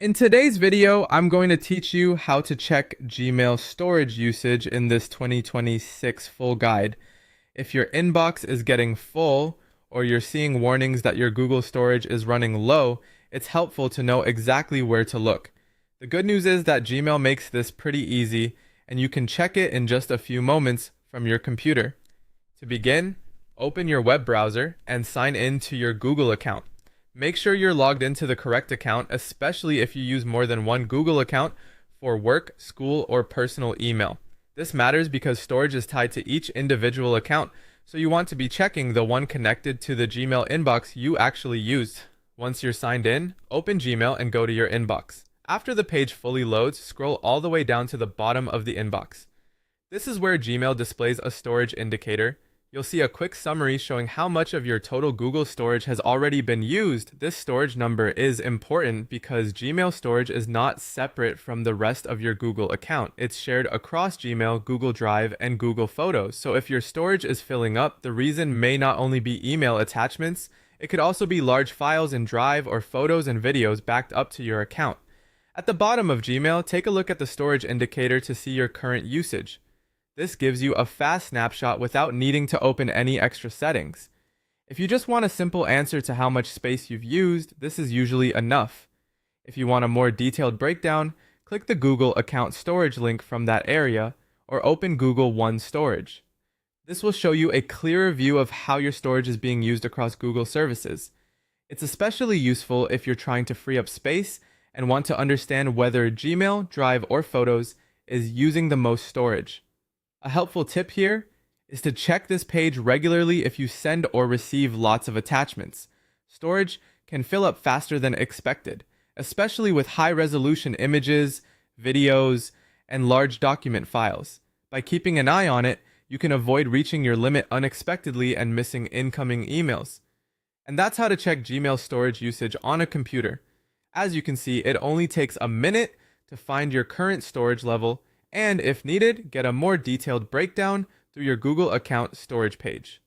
In today's video, I'm going to teach you how to check Gmail storage usage in this 2026 full guide. If your inbox is getting full or you're seeing warnings that your Google storage is running low, it's helpful to know exactly where to look. The good news is that Gmail makes this pretty easy and you can check it in just a few moments from your computer. To begin, open your web browser and sign in to your Google account. Make sure you're logged into the correct account, especially if you use more than one Google account for work, school, or personal email. This matters because storage is tied to each individual account, so you want to be checking the one connected to the Gmail inbox you actually used. Once you're signed in, open Gmail and go to your inbox. After the page fully loads, scroll all the way down to the bottom of the inbox. This is where Gmail displays a storage indicator. You'll see a quick summary showing how much of your total Google storage has already been used. This storage number is important because Gmail storage is not separate from the rest of your Google account. It's shared across Gmail, Google Drive, and Google Photos. So if your storage is filling up, the reason may not only be email attachments, it could also be large files in Drive or photos and videos backed up to your account. At the bottom of Gmail, take a look at the storage indicator to see your current usage. This gives you a fast snapshot without needing to open any extra settings. If you just want a simple answer to how much space you've used, this is usually enough. If you want a more detailed breakdown, click the Google account storage link from that area or open Google One Storage. This will show you a clearer view of how your storage is being used across Google services. It's especially useful if you're trying to free up space and want to understand whether Gmail, Drive, or Photos is using the most storage. A helpful tip here is to check this page regularly if you send or receive lots of attachments. Storage can fill up faster than expected, especially with high-resolution images, videos, and large document files. By keeping an eye on it, you can avoid reaching your limit unexpectedly and missing incoming emails. And that's how to check Gmail storage usage on a computer. As you can see, it only takes a minute to find your current storage level and, if needed, get a more detailed breakdown through your Google account storage page.